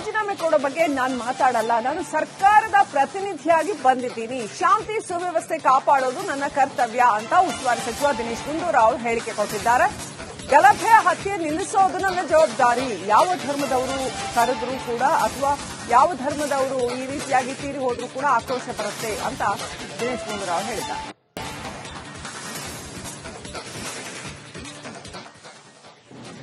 ರಾಜೀನಾಮೆ ಕೊಡೋ ಬಗ್ಗೆ ನಾನು ಮಾತಾಡಲ್ಲ. ನಾನು ಸರ್ಕಾರದ ಪ್ರತಿನಿಧಿಯಾಗಿ ಬಂದಿದ್ದೀನಿ. ಶಾಂತಿ ಸುವ್ಯವಸ್ಥೆ ಕಾಪಾಡೋದು ನನ್ನ ಕರ್ತವ್ಯ ಅಂತ ಉಸ್ತುವಾರಿ ಸಚಿವ ದಿನೇಶ್ ಗುಂಡೂರಾವ್ ಹೇಳಿಕೆ ಕೊಟ್ಟಿದ್ದಾರೆ. ಗಲಭೆ ಹತ್ಯೆ ನಿಲ್ಲಿಸೋದು ನನ್ನ ಜವಾಬ್ದಾರಿ. ಯಾವ ಧರ್ಮದವರು ಕರೆದ್ರು ಕೂಡ ಅಥವಾ ಯಾವ ಧರ್ಮದವರು ಈ ರೀತಿಯಾಗಿ ತೀರಿ ಹೋದ್ರೂ ಕೂಡ ಆಕ್ರೋಶ ಬರುತ್ತೆ ಅಂತ ದಿನೇಶ್ ಗುಂಡೂರಾವ್ ಹೇಳಿದ್ದಾರೆ.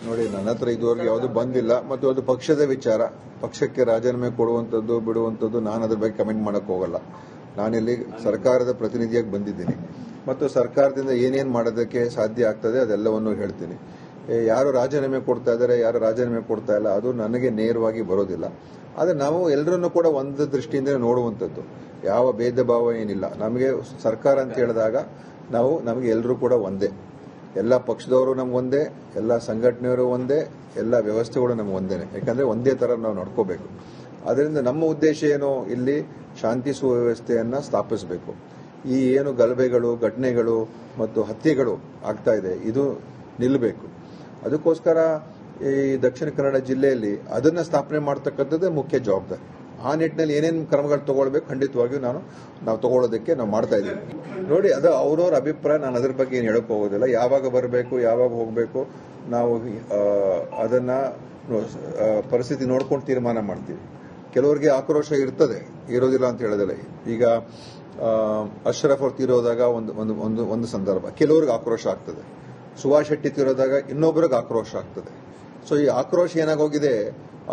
ನೋಡಿ, ನನ್ನ ಹತ್ರ ಇದುವರೆಗೆ ಯಾವುದು ಬಂದಿಲ್ಲ ಮತ್ತು ಅದು ಪಕ್ಷದ ವಿಚಾರ. ಪಕ್ಷಕ್ಕೆ ರಾಜೀನಾಮೆ ಕೊಡುವಂಥದ್ದು ಬಿಡುವಂಥದ್ದು ನಾನು ಅದ್ರ ಬಗ್ಗೆ ಕಮೆಂಟ್ ಮಾಡಕ್ ಹೋಗಲ್ಲ. ನಾನಿಲ್ಲಿ ಸರ್ಕಾರದ ಪ್ರತಿನಿಧಿಯಾಗಿ ಬಂದಿದ್ದೀನಿ ಮತ್ತು ಸರ್ಕಾರದಿಂದ ಏನೇನು ಮಾಡೋದಕ್ಕೆ ಸಾಧ್ಯ ಆಗ್ತದೆ ಅದೆಲ್ಲವನ್ನು ಹೇಳ್ತೀನಿ. ಯಾರು ರಾಜೀನಾಮೆ ಕೊಡ್ತಾ ಇದ್ದಾರೆ, ಯಾರು ರಾಜೀನಾಮೆ ಕೊಡ್ತಾ ಇಲ್ಲ, ಅದು ನನಗೆ ನೇರವಾಗಿ ಬರೋದಿಲ್ಲ. ಆದರೆ ನಾವು ಎಲ್ಲರನ್ನೂ ಕೂಡ ಒಂದು ದೃಷ್ಟಿಯಿಂದ ನೋಡುವಂಥದ್ದು, ಯಾವ ಭೇದ ಭಾವ ಏನಿಲ್ಲ. ನಮಗೆ ಸರ್ಕಾರ ಅಂತ ಹೇಳಿದಾಗ ನಮಗೆ ಎಲ್ಲರೂ ಕೂಡ ಒಂದೇ. ಎಲ್ಲ ಪಕ್ಷದವರು ನಮ್ಗೆ ಒಂದೇ, ಎಲ್ಲ ಸಂಘಟನೆಯವರು ಒಂದೇ, ಎಲ್ಲ ವ್ಯವಸ್ಥೆಗಳು ನಮ್ಗೆ ಒಂದೇನೆ. ಯಾಕಂದ್ರೆ ಒಂದೇ ತರ ನಾವು ನಡ್ಕೋಬೇಕು. ಅದರಿಂದ ನಮ್ಮ ಉದ್ದೇಶ ಏನು, ಇಲ್ಲಿ ಶಾಂತಿ ಸುವ್ಯವಸ್ಥೆಯನ್ನ ಸ್ಥಾಪಿಸಬೇಕು. ಈ ಏನು ಗಲಭೆಗಳು, ಘಟನೆಗಳು ಮತ್ತು ಹತ್ಯೆಗಳು ಆಗ್ತಾ ಇದೆ, ಇದು ನಿಲ್ಲಬೇಕು. ಅದಕ್ಕೋಸ್ಕರ ಈ ದಕ್ಷಿಣ ಕನ್ನಡ ಜಿಲ್ಲೆಯಲ್ಲಿ ಅದನ್ನ ಸ್ಥಾಪನೆ ಮಾಡತಕ್ಕಂಥದ್ದೇ ಮುಖ್ಯ ಜವಾಬ್ದಾರಿ. ಆ ನಿಟ್ಟಿನಲ್ಲಿ ಏನೇನು ಕ್ರಮಗಳು ತಗೊಳ್ಬೇಕು ಖಂಡಿತವಾಗಿಯೂ ನಾವು ತಗೊಳ್ಳೋದಕ್ಕೆ ನಾವು ಮಾಡ್ತಾ ಇದ್ದೀವಿ. ನೋಡಿ, ಅದು ಅವ್ರವ್ರ ಅಭಿಪ್ರಾಯ. ನಾನು ಅದ್ರ ಬಗ್ಗೆ ಏನು ಹೇಳಕ್ ಹೋಗೋದಿಲ್ಲ. ಯಾವಾಗ ಬರಬೇಕು, ಯಾವಾಗ ಹೋಗಬೇಕು, ನಾವು ಅದನ್ನ ಪರಿಸ್ಥಿತಿ ನೋಡ್ಕೊಂಡು ತೀರ್ಮಾನ ಮಾಡ್ತೀವಿ. ಕೆಲವರಿಗೆ ಆಕ್ರೋಶ ಇರೋದಿಲ್ಲ ಅಂತ ಹೇಳೋದಿಲ್ಲ. ಈಗ ಅಶ್ರಫ್ ಅವ್ರು ತೀರೋದಾಗ ಒಂದು ಸಂದರ್ಭ ಕೆಲವ್ರಿಗೆ ಆಕ್ರೋಶ ಆಗ್ತದೆ. ಸುಭಾಷ್ ಶೆಟ್ಟಿ ತೀರೋದಾಗ ಇನ್ನೊಬ್ಬರಿಗೆ ಆಕ್ರೋಶ ಆಗ್ತದೆ. ಸೊ ಈ ಆಕ್ರೋಶ ಏನಾಗೋಗಿದೆ,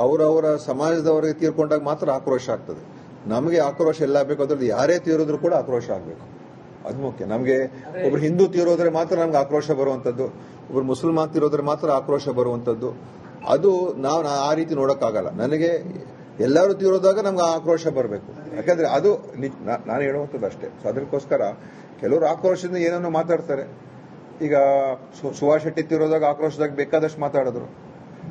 ಅವರವರ ಸಮಾಜದವರಿಗೆ ತೀರ್ಕೊಂಡಾಗ ಮಾತ್ರ ಆಕ್ರೋಶ ಆಗ್ತದೆ. ನಮಗೆ ಆಕ್ರೋಶ ಎಲ್ಲ ಬೇಕು, ಅದ್ರಲ್ಲಿ ಯಾರೇ ತೀರೋದ್ರೂ ಕೂಡ ಆಕ್ರೋಶ ಆಗಬೇಕು. ಅದು ಮುಖ್ಯ. ನಮಗೆ ಒಬ್ರು ಹಿಂದೂ ತೀರೋದ್ರೆ ಮಾತ್ರ ನಮ್ಗೆ ಆಕ್ರೋಶ ಬರುವಂತದ್ದು, ಒಬ್ರು ಮುಸಲ್ಮಾನ್ ತೀರೋದ್ರೆ ಮಾತ್ರ ಆಕ್ರೋಶ ಬರುವಂತದ್ದು. ಅದು ನಾವು ಆ ರೀತಿ ನೋಡಕ್ಕಾಗಲ್ಲ. ನನಗೆ ಎಲ್ಲರೂ ತೀರೋದಾಗ ನಮ್ಗೆ ಆಕ್ರೋಶ ಬರಬೇಕು. ಯಾಕಂದ್ರೆ ಅದು ನಾನು ಹೇಳುವಂಥದ್ದು ಅಷ್ಟೇ. ಸೊ ಅದಕ್ಕೋಸ್ಕರ ಕೆಲವರು ಆಕ್ರೋಶದಿಂದ ಏನನ್ನು ಮಾತಾಡ್ತಾರೆ. ಈಗ ಸುಭಾಷ್ ಶೆಟ್ಟಿ ತೀರೋದಾಗ ಆಕ್ರೋಶದಾಗ ಬೇಕಾದಷ್ಟು ಮಾತಾಡಿದ್ರು.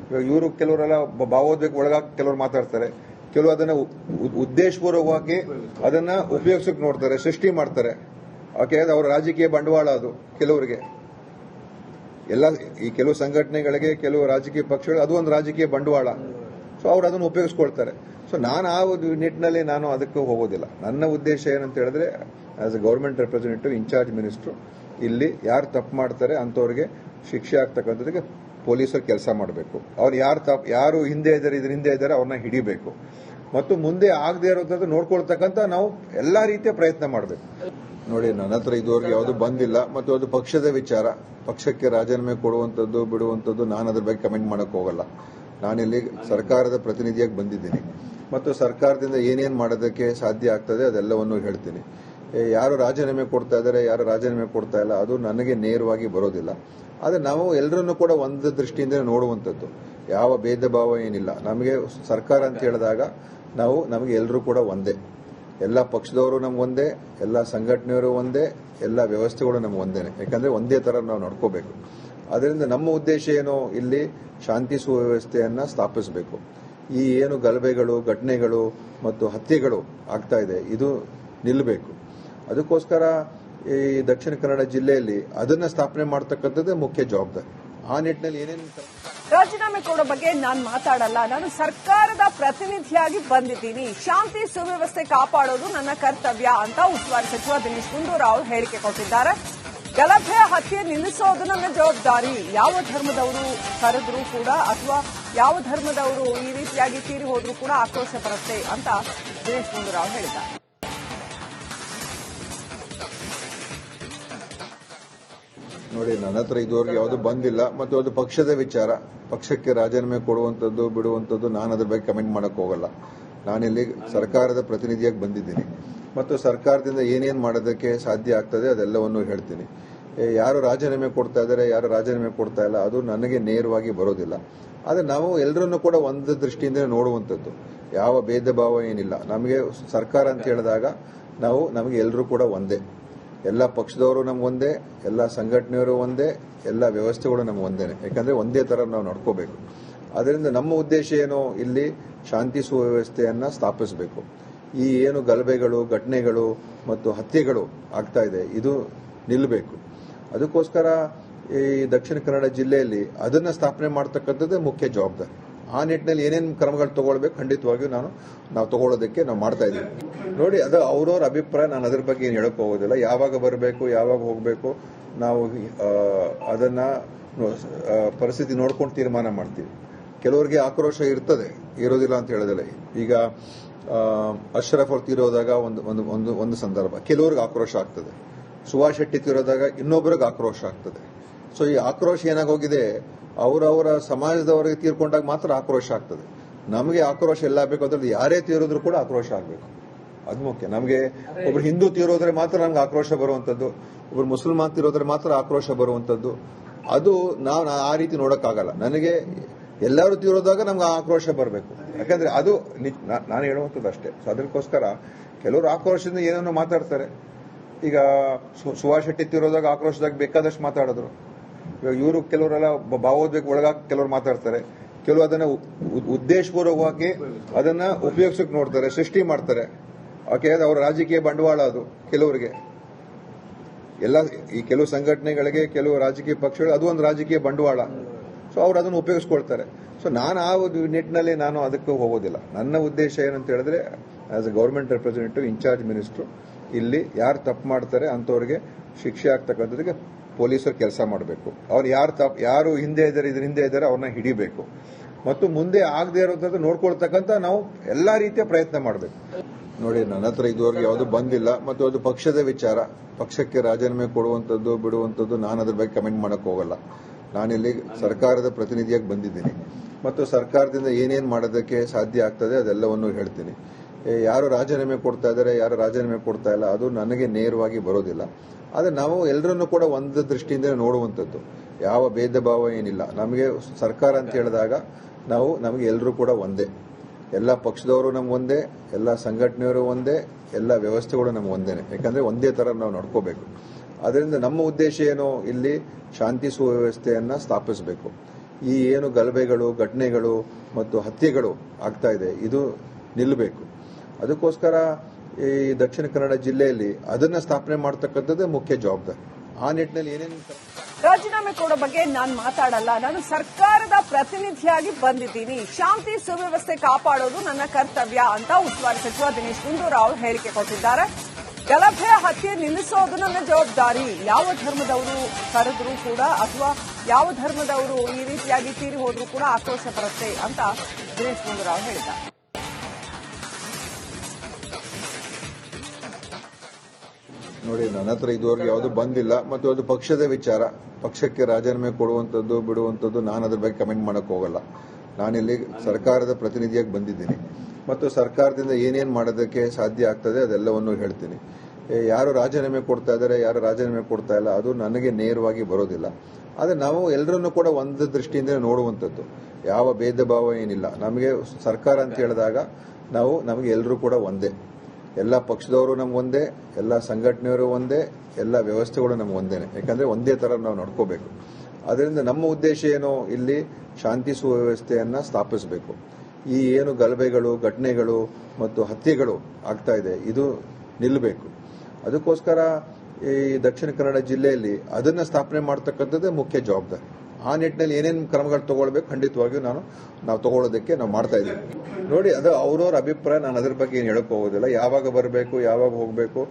ಇವಾಗ ಇವರು ಕೆಲವರೆಲ್ಲ ಭಾವೋದ್ವೇಗ ಒಳಗಾಗಿ ಕೆಲವರು ಮಾತಾಡ್ತಾರೆ. ಕೆಲವು ಅದನ್ನ ಉದ್ದೇಶಪೂರ್ವಕವಾಗಿ ಅದನ್ನ ಉಪಯೋಗಿಸಕ್ಕೆ ನೋಡ್ತಾರೆ, ಸೃಷ್ಟಿ ಮಾಡ್ತಾರೆ. ಯಾಕೆಂದ್ರೆ ಅವರ ರಾಜಕೀಯ ಬಂಡವಾಳ ಅದು. ಕೆಲವರಿಗೆ ಎಲ್ಲ ಈ ಕೆಲವು ಸಂಘಟನೆಗಳಿಗೆ, ಕೆಲವು ರಾಜಕೀಯ ಪಕ್ಷಗಳು ಅದು ಒಂದು ರಾಜಕೀಯ ಬಂಡವಾಳ. ಸೊ ಅವ್ರು ಅದನ್ನು ಉಪಯೋಗಿಸ್ಕೊಳ್ತಾರೆ. ಸೊ ನಾನು ಆ ನಿಟ್ಟಿನಲ್ಲಿ ನಾನು ಅದಕ್ಕೆ ಹೋಗೋದಿಲ್ಲ. ನನ್ನ ಉದ್ದೇಶ ಏನಂತ ಹೇಳಿದ್ರೆ, as a government representative, in-charge minister, ಇಲ್ಲಿ ಯಾರು ತಪ್ಪು ಮಾಡ್ತಾರೆ ಅಂತವ್ರಿಗೆ ಶಿಕ್ಷೆ ಆಗ್ತಕ್ಕಂಥದಕ್ಕೆ ಪೊಲೀಸರು ಕೆಲಸ ಮಾಡಬೇಕು. ಅವ್ರು ಯಾರು ಹಿಂದೆ ಇದ್ದಾರೆ ಅವ್ರನ್ನ ಹಿಡಿಬೇಕು. ಮತ್ತು ಮುಂದೆ ಆಗದೆ ಇರೋದ್ರ ನೋಡ್ಕೊಳ್ತಕ್ಕಂಥ ನಾವು ಎಲ್ಲಾ ರೀತಿಯ ಪ್ರಯತ್ನ ಮಾಡಬೇಕು. ನೋಡಿ, ನನ್ನ ಹತ್ರ ಇದುವರೆಗೆ ಯಾವುದು ಬಂದಿಲ್ಲ ಮತ್ತು ಅದು ಪಕ್ಷದ ವಿಚಾರ. ಪಕ್ಷಕ್ಕೆ ರಾಜೀನಾಮೆ ಕೊಡುವಂಥದ್ದು ಬಿಡುವಂಥದ್ದು ನಾನು ಅದ್ರ ಬಗ್ಗೆ ಕಮೆಂಟ್ ಮಾಡಕ್ ಹೋಗಲ್ಲ. ನಾನಿಲ್ಲಿ ಸರ್ಕಾರದ ಪ್ರತಿನಿಧಿಯಾಗಿ ಬಂದಿದ್ದೀನಿ ಮತ್ತು ಸರ್ಕಾರದಿಂದ ಏನೇನು ಮಾಡೋದಕ್ಕೆ ಸಾಧ್ಯ ಆಗ್ತದೆ ಅದೆಲ್ಲವನ್ನು ಹೇಳ್ತೀನಿ. ಯಾರು ರಾಜೀನಾಮೆ ಕೊಡ್ತಾ ಇದ್ದಾರೆ, ಯಾರು ರಾಜೀನಾಮೆ ಕೊಡ್ತಾ ಇಲ್ಲ, ಅದು ನನಗೆ ನೇರವಾಗಿ ಬರೋದಿಲ್ಲ. ಆದರೆ ನಾವು ಎಲ್ಲರನ್ನೂ ಕೂಡ ಒಂದು ದೃಷ್ಟಿಯಿಂದ ನೋಡುವಂಥದ್ದು, ಯಾವ ಭೇದ ಭಾವ ಏನಿಲ್ಲ. ನಮಗೆ ಸರ್ಕಾರ ಅಂತ ಹೇಳಿದಾಗ ನಮಗೆ ಎಲ್ಲರೂ ಕೂಡ ಒಂದೇ. ಎಲ್ಲ ಪಕ್ಷದವರು ನಮ್ಗೆ ಒಂದೇ, ಎಲ್ಲ ಸಂಘಟನೆಯವರು ಒಂದೇ, ಎಲ್ಲ ವ್ಯವಸ್ಥೆಗಳು ನಮ್ಗೆ ಒಂದೇನೆ. ಯಾಕಂದ್ರೆ ಒಂದೇ ತರ ನಾವು ನಡ್ಕೋಬೇಕು. ಅದರಿಂದ ನಮ್ಮ ಉದ್ದೇಶ ಏನು, ಇಲ್ಲಿ ಶಾಂತಿ ಸುವ್ಯವಸ್ಥೆಯನ್ನ ಸ್ಥಾಪಿಸಬೇಕು. ಈ ಏನು ಗಲಭೆಗಳು, ಘಟನೆಗಳು ಮತ್ತು ಹತ್ಯೆಗಳು ಆಗ್ತಾ ಇದೆ, ಇದು ನಿಲ್ಲಬೇಕು. ಅದಕ್ಕೋಸ್ಕರ ಈ ದಕ್ಷಿಣ ಕನ್ನಡ ಜಿಲ್ಲೆಯಲ್ಲಿ ಅದನ್ನ ಸ್ಥಾಪನೆ ಮಾಡತಕ್ಕಂಥದ್ದೇ ಮುಖ್ಯ ಜವಾಬ್ದಾರಿ. ಆ ನಿಟ್ಟಿನಲ್ಲಿ ಏನೇನು ರಾಜೀನಾಮೆ ಕೊಡೋ ಬಗ್ಗೆ ನಾನು ಮಾತಾಡಲ್ಲ. ನಾನು ಸರ್ಕಾರದ ಪ್ರತಿನಿಧಿಯಾಗಿ ಬಂದಿದ್ದೀನಿ. ಶಾಂತಿ ಸುವ್ಯವಸ್ಥೆ ಕಾಪಾಡೋದು ನನ್ನ ಕರ್ತವ್ಯ ಅಂತ ಉಸ್ತುವಾರಿ ಸಚಿವ ದಿನೇಶ್ ಗುಂಡೂರಾವ್ ಹೇಳಿಕೆ ಕೊಟ್ಟಿದ್ದಾರೆ. ಗಲಭೆ ಹತ್ಯೆ ನಿಲ್ಲಿಸೋದು ನನ್ನ ಜವಾಬ್ದಾರಿ. ಯಾವ ಧರ್ಮದವರು ಕರೆದ್ರು ಕೂಡ ಅಥವಾ ಯಾವ ಧರ್ಮದವರು ಈ ರೀತಿಯಾಗಿ ತೀರಿ ಹೋದ್ರೂ ಕೂಡ ಆಕ್ರೋಶ ಬರುತ್ತೆ ಅಂತ ದಿನೇಶ್ ಗುಂಡೂರಾವ್ ಹೇಳಿದ್ದಾರೆ. ನೋಡಿ, ನನ್ನ ಹತ್ರ ಇದುವರೆಗೆ ಯಾವುದು ಬಂದಿಲ್ಲ ಮತ್ತು ಅದು ಪಕ್ಷದ ವಿಚಾರ. ಪಕ್ಷಕ್ಕೆ ರಾಜೀನಾಮೆ ಕೊಡುವಂಥದ್ದು ಬಿಡುವಂಥದ್ದು ನಾನು ಅದ್ರ ಬಗ್ಗೆ ಕಮೆಂಟ್ ಮಾಡಕ್ ಹೋಗಲ್ಲ. ನಾನಿಲ್ಲಿ ಸರ್ಕಾರದ ಪ್ರತಿನಿಧಿಯಾಗಿ ಬಂದಿದ್ದೀನಿ ಮತ್ತು ಸರ್ಕಾರದಿಂದ ಏನೇನು ಮಾಡೋದಕ್ಕೆ ಸಾಧ್ಯ ಆಗ್ತದೆ ಅದೆಲ್ಲವನ್ನು ಹೇಳ್ತೀನಿ. ಯಾರು ರಾಜೀನಾಮೆ ಕೊಡ್ತಾ ಇದ್ದಾರೆ, ಯಾರು ರಾಜೀನಾಮೆ ಕೊಡ್ತಾ ಇಲ್ಲ, ಅದು ನನಗೆ ನೇರವಾಗಿ ಬರೋದಿಲ್ಲ. ಆದರೆ ನಾವು ಎಲ್ಲರನ್ನೂ ಕೂಡ ಒಂದು ದೃಷ್ಟಿಯಿಂದ ನೋಡುವಂಥದ್ದು, ಯಾವ ಭೇದ ಭಾವ ಏನಿಲ್ಲ. ನಮಗೆ ಸರ್ಕಾರ ಅಂತ ಹೇಳಿದಾಗ ನಮಗೆ ಎಲ್ಲರೂ ಕೂಡ ಒಂದೇ. ಎಲ್ಲ ಪಕ್ಷದವರು ನಮ್ಗೆ ಒಂದೇ, ಎಲ್ಲ ಸಂಘಟನೆಯವರು ಒಂದೇ, ಎಲ್ಲ ವ್ಯವಸ್ಥೆಗಳು ನಮ್ಗೆ ಒಂದೇನೆ. ಯಾಕಂದ್ರೆ ಒಂದೇ ತರ ನಾವು ನಡ್ಕೋಬೇಕು. ಅದರಿಂದ ನಮ್ಮ ಉದ್ದೇಶ ಏನು, ಇಲ್ಲಿ ಶಾಂತಿ ಸುವ್ಯವಸ್ಥೆಯನ್ನ ಸ್ಥಾಪಿಸಬೇಕು. ಈ ಏನು ಗಲಭೆಗಳು, ಘಟನೆಗಳು ಮತ್ತು ಹತ್ಯೆಗಳು ಆಗ್ತಾ ಇದೆ, ಇದು ನಿಲ್ಲಬೇಕು. ಅದಕ್ಕೋಸ್ಕರ ಈ ದಕ್ಷಿಣ ಕನ್ನಡ ಜಿಲ್ಲೆಯಲ್ಲಿ ಅದನ್ನ ಸ್ಥಾಪನೆ ಮಾಡತಕ್ಕಂಥದ್ದೇ ಮುಖ್ಯ ಜವಾಬ್ದಾರಿ. ಆ ನಿಟ್ಟಿನಲ್ಲಿ ಏನೇನು ಕ್ರಮಗಳು ತಗೊಳ್ಬೇಕು ಖಂಡಿತವಾಗಿಯೂ ನಾವು ತಗೊಳ್ಳೋದಕ್ಕೆ ನಾವು ಮಾಡ್ತಾ ಇದ್ದೀವಿ. ನೋಡಿ, ಅದು ಅವ್ರವ್ರ ಅಭಿಪ್ರಾಯ. ನಾನು ಅದ್ರ ಬಗ್ಗೆ ಏನು ಹೇಳಕ್ ಹೋಗೋದಿಲ್ಲ. ಯಾವಾಗ ಬರಬೇಕು, ಯಾವಾಗ ಹೋಗಬೇಕು, ನಾವು ಅದನ್ನ ಪರಿಸ್ಥಿತಿ ನೋಡ್ಕೊಂಡು ತೀರ್ಮಾನ ಮಾಡ್ತೀವಿ. ಕೆಲವರಿಗೆ ಆಕ್ರೋಶ ಇರೋದಿಲ್ಲ ಅಂತ ಹೇಳೋದಿಲ್ಲ. ಈಗ ಅಶ್ರಫ್ ಅವ್ರು ತೀರೋದಾಗ ಒಂದು ಸಂದರ್ಭ ಕೆಲವ್ರಿಗೆ ಆಕ್ರೋಶ ಆಗ್ತದೆ. ಸುಭಾಷ್ ಶೆಟ್ಟಿ ತೀರೋದಾಗ ಇನ್ನೊಬ್ಬರಿಗೆ ಆಕ್ರೋಶ ಆಗ್ತದೆ. ಸೊ ಈ ಆಕ್ರೋಶ ಏನಾಗೋಗಿದೆ, ಅವರವರ ಸಮಾಜದವರಿಗೆ ತೀರ್ಕೊಂಡಾಗ ಮಾತ್ರ ಆಕ್ರೋಶ ಆಗ್ತದೆ. ನಮಗೆ ಆಕ್ರೋಶ ಎಲ್ಲ ಬೇಕು, ಅದ್ರಲ್ಲಿ ಯಾರೇ ತೀರೋದ್ರೂ ಕೂಡ ಆಕ್ರೋಶ ಆಗಬೇಕು. ಅದು ಮುಖ್ಯ. ನಮಗೆ ಒಬ್ರು ಹಿಂದೂ ತೀರೋದ್ರೆ ಮಾತ್ರ ನಮ್ಗೆ ಆಕ್ರೋಶ ಬರುವಂತದ್ದು, ಒಬ್ರು ಮುಸಲ್ಮಾನ್ ತೀರೋದ್ರೆ ಮಾತ್ರ ಆಕ್ರೋಶ ಬರುವಂತದ್ದು. ಅದು ನಾವು ಆ ರೀತಿ ನೋಡಕ್ಕಾಗಲ್ಲ. ನನಗೆ ಎಲ್ಲರೂ ತೀರೋದಾಗ ನಮ್ಗೆ ಆಕ್ರೋಶ ಬರಬೇಕು. ಯಾಕಂದ್ರೆ ಅದು ನಾನು ಹೇಳುವಂಥದ್ದು ಅಷ್ಟೇ. ಸೊ ಅದಕ್ಕೋಸ್ಕರ ಕೆಲವರು ಆಕ್ರೋಶದಿಂದ ಏನೇನೋ ಮಾತಾಡ್ತಾರೆ. ಈಗ ಸುಭಾಷ್ ಶೆಟ್ಟಿ ತೀರೋದಾಗ ಆಕ್ರೋಶದಾಗ ಬೇಕಾದಷ್ಟು ಮಾತಾಡಿದ್ರು. ಇವಾಗ ಇವರು ಕೆಲವರೆಲ್ಲ ಭಾವೋದ್ವೇಗ ಒಳಗಾಗಿ ಕೆಲವರು ಮಾತಾಡ್ತಾರೆ. ಕೆಲವು ಅದನ್ನ ಉದ್ದೇಶಪೂರ್ವಕವಾಗಿ ಅದನ್ನ ಉಪಯೋಗಿಸಕ್ ನೋಡ್ತಾರೆ, ಸೃಷ್ಟಿ ಮಾಡ್ತಾರೆ. ಓಕೆ, ಅವರ ರಾಜಕೀಯ ಬಂಡವಾಳ ಅದು. ಕೆಲವರಿಗೆ ಎಲ್ಲ ಈ ಕೆಲವು ಸಂಘಟನೆಗಳಿಗೆ, ಕೆಲವು ರಾಜಕೀಯ ಪಕ್ಷಗಳು ಅದು ಒಂದು ರಾಜಕೀಯ ಬಂಡವಾಳ. ಸೊ ಅವ್ರು ಅದನ್ನು ಉಪಯೋಗಿಸ್ಕೊಳ್ತಾರೆ. ಸೊ ನಾನು ಆ ನಿಟ್ಟಿನಲ್ಲಿ ನಾನು ಅದಕ್ಕೆ ಹೋಗೋದಿಲ್ಲ. ನನ್ನ ಉದ್ದೇಶ ಏನಂತ ಹೇಳಿದ್ರೆ, as a government representative, in-charge minister, ಇಲ್ಲಿ ಯಾರು ತಪ್ಪು ಮಾಡ್ತಾರೆ ಅಂತವ್ರಿಗೆ ಶಿಕ್ಷೆ ಆಗ್ತಕ್ಕಂಥದಕ್ಕೆ ಪೊಲೀಸರು ಕೆಲಸ ಮಾಡಬೇಕು. ಅವ್ರು ಯಾರು ಇದ್ರ ಹಿಂದೆ ಇದ್ದಾರೆ ಅವ್ರನ್ನ ಹಿಡಿಬೇಕು. ಮತ್ತು ಮುಂದೆ ಆಗದೆ ಇರೋದ್ರ ನೋಡ್ಕೊಳ್ತಕ್ಕಂಥ ನಾವು ಎಲ್ಲಾ ರೀತಿಯ ಪ್ರಯತ್ನ ಮಾಡಬೇಕು. ನೋಡಿ, ನನ್ನ ಹತ್ರ ಇದುವರೆಗೆ ಯಾವುದು ಬಂದಿಲ್ಲ. ಮತ್ತು ಅದು ಪಕ್ಷದ ವಿಚಾರ. ಪಕ್ಷಕ್ಕೆ ರಾಜೀನಾಮೆ ಕೊಡುವಂಥದ್ದು ಬಿಡುವಂಥದ್ದು ನಾನು ಅದ್ರ ಬಗ್ಗೆ ಕಮೆಂಟ್ ಮಾಡಕ್ ಹೋಗಲ್ಲ. ನಾನಿಲ್ಲಿ ಸರ್ಕಾರದ ಪ್ರತಿನಿಧಿಯಾಗಿ ಬಂದಿದ್ದೀನಿ ಮತ್ತು ಸರ್ಕಾರದಿಂದ ಏನೇನು ಮಾಡೋದಕ್ಕೆ ಸಾಧ್ಯ ಆಗ್ತದೆ ಅದೆಲ್ಲವನ್ನು ಹೇಳ್ತೀನಿ. ಯಾರು ರಾಜೀನಾಮೆ ಕೊಡ್ತಾ ಇದ್ದಾರೆ, ಯಾರು ರಾಜೀನಾಮೆ ಕೊಡ್ತಾ ಇಲ್ಲ, ಅದು ನನಗೆ ನೇರವಾಗಿ ಬರೋದಿಲ್ಲ. ಆದರೆ ನಾವು ಎಲ್ಲರನ್ನೂ ಕೂಡ ಒಂದು ದೃಷ್ಟಿಯಿಂದ ನೋಡುವಂಥದ್ದು. ಯಾವ ಭೇದ ಭಾವ ಏನಿಲ್ಲ. ನಮಗೆ ಸರ್ಕಾರ ಅಂತ ಹೇಳಿದಾಗ ನಮಗೆ ಎಲ್ಲರೂ ಕೂಡ ಒಂದೇ. ಎಲ್ಲ ಪಕ್ಷದವರು ನಮ್ಗೆ ಒಂದೇ, ಎಲ್ಲ ಸಂಘಟನೆಯವರು ಒಂದೇ, ಎಲ್ಲ ವ್ಯವಸ್ಥೆಗಳು ನಮ್ಗೆ ಒಂದೇನೆ. ಯಾಕಂದ್ರೆ ಒಂದೇ ತರ ನಾವು ನಡ್ಕೋಬೇಕು. ಅದರಿಂದ ನಮ್ಮ ಉದ್ದೇಶ ಏನು, ಇಲ್ಲಿ ಶಾಂತಿ ಸುವ್ಯವಸ್ಥೆಯನ್ನ ಸ್ಥಾಪಿಸಬೇಕು. ಈ ಏನು ಗಲಭೆಗಳು, ಘಟನೆಗಳು ಮತ್ತು ಹತ್ಯೆಗಳು ಆಗ್ತಾ ಇದೆ, ಇದು ನಿಲ್ಲಬೇಕು. ಅದಕ್ಕೋಸ್ಕರ ಈ ದಕ್ಷಿಣ ಕನ್ನಡ ಜಿಲ್ಲೆಯಲ್ಲಿ ಅದನ್ನ ಸ್ಥಾಪನೆ ಮಾಡತಕ್ಕಂಥದ್ದೇ ಮುಖ್ಯ ಜವಾಬ್ದಾರಿ. ಆ ನಿಟ್ಟಿನಲ್ಲಿ ಏನೇನು ರಾಜೀನಾಮೆ ಕೊಡೋ ಬಗ್ಗೆ ನಾನು ಮಾತಾಡಲ್ಲ. ನಾನು ಸರ್ಕಾರದ ಪ್ರತಿನಿಧಿಯಾಗಿ ಬಂದಿದ್ದೀನಿ. ಶಾಂತಿ ಸುವ್ಯವಸ್ಥೆ ಕಾಪಾಡೋದು ನನ್ನ ಕರ್ತವ್ಯ ಅಂತ ಉಸ್ತುವಾರಿ ಸಚಿವ ದಿನೇಶ್ ಗುಂಡೂರಾವ್ ಹೇಳಿಕೆ ಕೊಟ್ಟಿದ್ದಾರೆ. ಗಲಭೆ ಹತ್ಯೆ ನಿಲ್ಲಿಸೋದು ನನ್ನ ಜವಾಬ್ದಾರಿ. ಯಾವ ಧರ್ಮದವರು ಕರೆದ್ರು ಕೂಡ ಅಥವಾ ಯಾವ ಧರ್ಮದವರು ಈ ರೀತಿಯಾಗಿ ತೀರಿ ಹೋದ್ರೂ ಕೂಡ ಆಕ್ರೋಶ ಬರುತ್ತೆ ಅಂತ ದಿನೇಶ್ ಗುಂಡೂರಾವ್ ಹೇಳಿದ್ದಾರೆ. ನೋಡಿ, ನನ್ನ ಹತ್ರ ಇದುವರೆಗೆ ಯಾವುದು ಬಂದಿಲ್ಲ. ಮತ್ತು ಅದು ಪಕ್ಷದ ವಿಚಾರ. ಪಕ್ಷಕ್ಕೆ ರಾಜೀನಾಮೆ ಕೊಡುವಂಥದ್ದು ಬಿಡುವಂಥದ್ದು ನಾನು ಅದ್ರ ಬಗ್ಗೆ ಕಮೆಂಟ್ ಮಾಡಕ್ ಹೋಗಲ್ಲ. ನಾನಿಲ್ಲಿ ಸರ್ಕಾರದ ಪ್ರತಿನಿಧಿಯಾಗಿ ಬಂದಿದ್ದೀನಿ ಮತ್ತು ಸರ್ಕಾರದಿಂದ ಏನೇನು ಮಾಡೋದಕ್ಕೆ ಸಾಧ್ಯ ಆಗ್ತದೆ ಅದೆಲ್ಲವನ್ನು ಹೇಳ್ತೀನಿ. ಯಾರು ರಾಜೀನಾಮೆ ಕೊಡ್ತಾ ಇದ್ದಾರೆ, ಯಾರು ರಾಜೀನಾಮೆ ಕೊಡ್ತಾ ಇಲ್ಲ, ಅದು ನನಗೆ ನೇರವಾಗಿ ಬರೋದಿಲ್ಲ. ಆದರೆ ನಾವು ಎಲ್ಲರನ್ನೂ ಕೂಡ ಒಂದು ದೃಷ್ಟಿಯಿಂದ ನೋಡುವಂಥದ್ದು. ಯಾವ ಭೇದ ಭಾವ ಏನಿಲ್ಲ. ನಮಗೆ ಸರ್ಕಾರ ಅಂತ ಹೇಳಿದಾಗ ನಮಗೆ ಎಲ್ಲರೂ ಕೂಡ ಒಂದೇ. ಎಲ್ಲ ಪಕ್ಷದವರು ನಮ್ಗೆ ಒಂದೇ, ಎಲ್ಲ ಸಂಘಟನೆಯವರು ಒಂದೇ, ಎಲ್ಲ ವ್ಯವಸ್ಥೆಗಳು ನಮ್ಗೆ ಒಂದೇನೆ. ಯಾಕಂದ್ರೆ ಒಂದೇ ತರ ನಾವು ನಡ್ಕೋಬೇಕು. ಅದರಿಂದ ನಮ್ಮ ಉದ್ದೇಶ ಏನು, ಇಲ್ಲಿ ಶಾಂತಿ ಸುವ್ಯವಸ್ಥೆಯನ್ನ ಸ್ಥಾಪಿಸಬೇಕು. ಈ ಏನು ಗಲಭೆಗಳು, ಘಟನೆಗಳು ಮತ್ತು ಹತ್ಯೆಗಳು ಆಗ್ತಾ ಇದೆ, ಇದು ನಿಲ್ಲಬೇಕು. ಅದಕ್ಕೋಸ್ಕರ ಈ ದಕ್ಷಿಣ ಕನ್ನಡ ಜಿಲ್ಲೆಯಲ್ಲಿ ಅದನ್ನ ಸ್ಥಾಪನೆ ಮಾಡತಕ್ಕಂಥದ್ದೇ ಮುಖ್ಯ ಜವಾಬ್ದಾರಿ. ಆ ನಿಟ್ಟಿನಲ್ಲಿ ಏನೇನು ಕ್ರಮಗಳು ತಗೊಳ್ಬೇಕು ಖಂಡಿತವಾಗಿಯೂ ನಾವು ತಗೊಳ್ಳೋದಕ್ಕೆ ನಾವು ಮಾಡ್ತಾ ಇದ್ದೀವಿ. ನೋಡಿ, ಅದು ಅವ್ರವ್ರ ಅಭಿಪ್ರಾಯ. ನಾನು ಅದ್ರ ಬಗ್ಗೆ ಏನು ಹೇಳಕ್ ಹೋಗೋದಿಲ್ಲ. ಯಾವಾಗ ಬರಬೇಕು, ಯಾವಾಗ ಹೋಗಬೇಕು,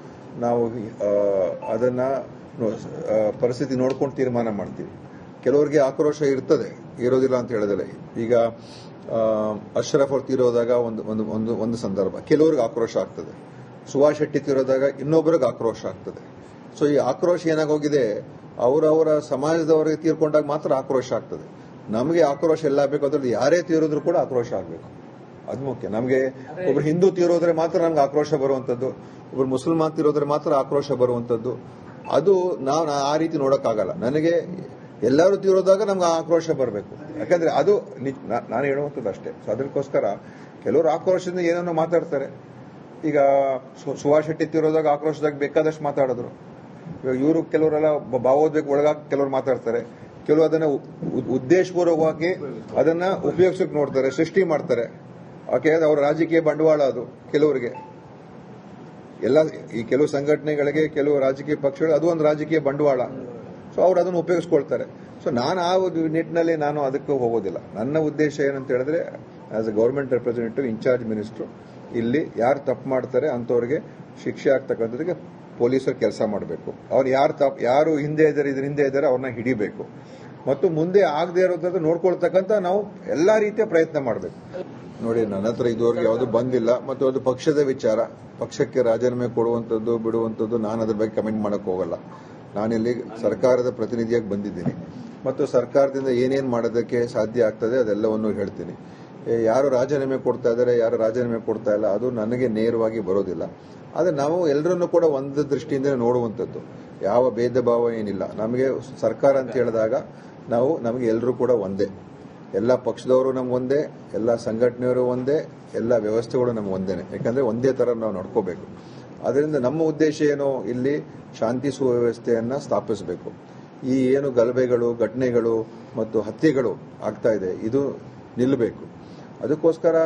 ನಾವು ಅದನ್ನ ಪರಿಸ್ಥಿತಿ ನೋಡ್ಕೊಂಡು ತೀರ್ಮಾನ ಮಾಡ್ತೀವಿ. ಕೆಲವರಿಗೆ ಆಕ್ರೋಶ ಇರೋದಿಲ್ಲ ಅಂತ ಹೇಳೋದಿಲ್ಲ. ಈಗ ಅಶ್ರಫ್ ಅವ್ರು ತೀರೋದಾಗ ಒಂದು ಸಂದರ್ಭ ಕೆಲವ್ರಿಗೆ ಆಕ್ರೋಶ ಆಗ್ತದೆ. ಸುಭಾಷ್ ಶೆಟ್ಟಿ ತೀರೋದಾಗ ಇನ್ನೊಬ್ಬರಿಗೆ ಆಕ್ರೋಶ ಆಗ್ತದೆ. ಸೊ ಈ ಆಕ್ರೋಶ ಏನಾಗೋಗಿದೆ, ಅವರವರ ಸಮಾಜದವರಿಗೆ ತೀರ್ಕೊಂಡಾಗ ಮಾತ್ರ ಆಕ್ರೋಶ ಆಗ್ತದೆ. ನಮಗೆ ಆಕ್ರೋಶ ಎಲ್ಲ ಬೇಕು, ಅದ್ರಲ್ಲಿ ಯಾರೇ ತೀರೋದ್ರೂ ಕೂಡ ಆಕ್ರೋಶ ಆಗಬೇಕು. ಅದು ಮುಖ್ಯ. ನಮಗೆ ಒಬ್ರು ಹಿಂದೂ ತೀರೋದ್ರೆ ಮಾತ್ರ ನಮ್ಗೆ ಆಕ್ರೋಶ ಬರುವಂತದ್ದು, ಒಬ್ರು ಮುಸಲ್ಮಾನ್ ತೀರೋದ್ರೆ ಮಾತ್ರ ಆಕ್ರೋಶ ಬರುವಂತದ್ದು. ಅದು ನಾವು ಆ ರೀತಿ ನೋಡಕ್ಕಾಗಲ್ಲ. ನನಗೆ ಎಲ್ಲರೂ ತೀರೋದಾಗ ನಮ್ಗೆ ಆಕ್ರೋಶ ಬರಬೇಕು. ಯಾಕಂದ್ರೆ ಅದು ನಾನು ಹೇಳುವಂಥದ್ದು ಅಷ್ಟೇ. ಸೊ ಅದಕ್ಕೋಸ್ಕರ ಕೆಲವರು ಆಕ್ರೋಶದಿಂದ ಏನೇನೋ ಮಾತಾಡ್ತಾರೆ. ಈಗ ಸುಭಾಷ್ ಶೆಟ್ಟಿ ತೀರೋದಾಗ ಆಕ್ರೋಶದಾಗ ಬೇಕಾದಷ್ಟು ಮಾತಾಡಿದ್ರು. ಇವಾಗ ಇವರು ಕೆಲವರೆಲ್ಲ ಭಾವೋದ್ವೇಗ ಒಳಗಾಗಿ ಕೆಲವರು ಮಾತಾಡ್ತಾರೆ. ಕೆಲವು ಅದನ್ನ ಉದ್ದೇಶಪೂರ್ವಕವಾಗಿ ಅದನ್ನ ಉಪಯೋಗಿಸಕ್ ನೋಡ್ತಾರೆ, ಸೃಷ್ಟಿ ಮಾಡ್ತಾರೆ. ಓಕೆ, ಅವರ ರಾಜಕೀಯ ಬಂಡವಾಳ ಅದು. ಕೆಲವರಿಗೆ ಎಲ್ಲ ಈ ಕೆಲವು ಸಂಘಟನೆಗಳಿಗೆ, ಕೆಲವು ರಾಜಕೀಯ ಪಕ್ಷಗಳು ಅದು ಒಂದು ರಾಜಕೀಯ ಬಂಡವಾಳ. ಸೊ ಅವ್ರು ಅದನ್ನು ಉಪಯೋಗಿಸ್ಕೊಳ್ತಾರೆ. ಸೊ ನಾನು ಆ ಒಂದು ನಿಟ್ಟಿನಲ್ಲಿ ನಾನು ಅದಕ್ಕೆ ಹೋಗೋದಿಲ್ಲ. ನನ್ನ ಉದ್ದೇಶ ಏನಂತ ಹೇಳಿದ್ರೆ, as a government representative in-charge minister, ಇಲ್ಲಿ ಯಾರು ತಪ್ಪು ಮಾಡ್ತಾರೆ ಅಂಥವ್ರಿಗೆ ಶಿಕ್ಷೆ ಆಗ್ತಕ್ಕಂಥದ್ದಕ್ಕೆ ಪೊಲೀಸರು ಕೆಲಸ ಮಾಡಬೇಕು. ಅವ್ರು ಯಾರು ಹಿಂದೆ ಇದ್ದಾರೆ ಅವ್ರನ್ನ ಹಿಡಿಬೇಕು ಮತ್ತು ಮುಂದೆ ಆಗದೆ ಇರೋದ್ರ ನೋಡ್ಕೊಳ್ತಕ್ಕಂಥ ನಾವು ಎಲ್ಲಾ ರೀತಿಯ ಪ್ರಯತ್ನ ಮಾಡಬೇಕು. ನೋಡಿ, ನನ್ನ ಹತ್ರ ಇದುವರೆಗೆ ಯಾವುದು ಬಂದಿಲ್ಲ ಮತ್ತು ಅದು ಪಕ್ಷದ ವಿಚಾರ. ಪಕ್ಷಕ್ಕೆ ರಾಜೀನಾಮೆ ಕೊಡುವಂಥದ್ದು ಬಿಡುವಂಥದ್ದು ನಾನು ಅದ್ರ ಬಗ್ಗೆ ಕಮೆಂಟ್ ಮಾಡಕ್ ಹೋಗಲ್ಲ. ನಾನಿಲ್ಲಿ ಸರ್ಕಾರದ ಪ್ರತಿನಿಧಿಯಾಗಿ ಬಂದಿದ್ದೀನಿ ಮತ್ತು ಸರ್ಕಾರದಿಂದ ಏನೇನು ಮಾಡೋದಕ್ಕೆ ಸಾಧ್ಯ ಆಗ್ತದೆ ಅದೆಲ್ಲವನ್ನು ಹೇಳ್ತೀನಿ. ಯಾರು ರಾಜೀನಾಮೆ ಕೊಡ್ತಾ ಇದ್ದಾರೆ, ಯಾರು ರಾಜೀನಾಮೆ ಕೊಡ್ತಾ ಇಲ್ಲ, ಅದು ನನಗೆ ನೇರವಾಗಿ ಬರೋದಿಲ್ಲ. ಆದರೆ ನಾವು ಎಲ್ಲರನ್ನೂ ಕೂಡ ಒಂದು ದೃಷ್ಟಿಯಿಂದ ನೋಡುವಂಥದ್ದು, ಯಾವ ಭೇದ ಭಾವ ಏನಿಲ್ಲ. ನಮಗೆ ಸರ್ಕಾರ ಅಂತ ಹೇಳಿದಾಗ ನಮಗೆ ಎಲ್ಲರೂ ಕೂಡ ಒಂದೇ, ಎಲ್ಲ ಪಕ್ಷದವರು ನಮ್ಗೆ ಒಂದೇ, ಎಲ್ಲ ಸಂಘಟನೆಯವರು ಒಂದೇ, ಎಲ್ಲ ವ್ಯವಸ್ಥೆಗಳು ನಮ್ಗೆ ಒಂದೇನೆ. ಯಾಕಂದ್ರೆ ಒಂದೇ ತರ ನಾವು ನಡ್ಕೋಬೇಕು. ಅದರಿಂದ ನಮ್ಮ ಉದ್ದೇಶ ಏನು, ಇಲ್ಲಿ ಶಾಂತಿ ಸುವ್ಯವಸ್ಥೆಯನ್ನ ಸ್ಥಾಪಿಸಬೇಕು. ಈ ಏನು ಗಲಭೆಗಳು, ಘಟನೆಗಳು ಮತ್ತು ಹತ್ಯೆಗಳು ಆಗ್ತಾ ಇದೆ, ಇದು ನಿಲ್ಲಬೇಕು. ಅದಕ್ಕೋಸ್ಕರ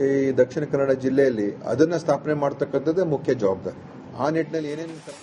ಈ ದಕ್ಷಿಣ ಕನ್ನಡ ಜಿಲ್ಲೆಯಲ್ಲಿ ಅದನ್ನ ಸ್ಥಾಪನೆ ಮಾಡತಕ್ಕಂಥದ್ದೇ ಮುಖ್ಯ ಜವಾಬ್ದಾರಿ. ಆ ನಿಟ್ಟಿನಲ್ಲಿ ಏನೇನು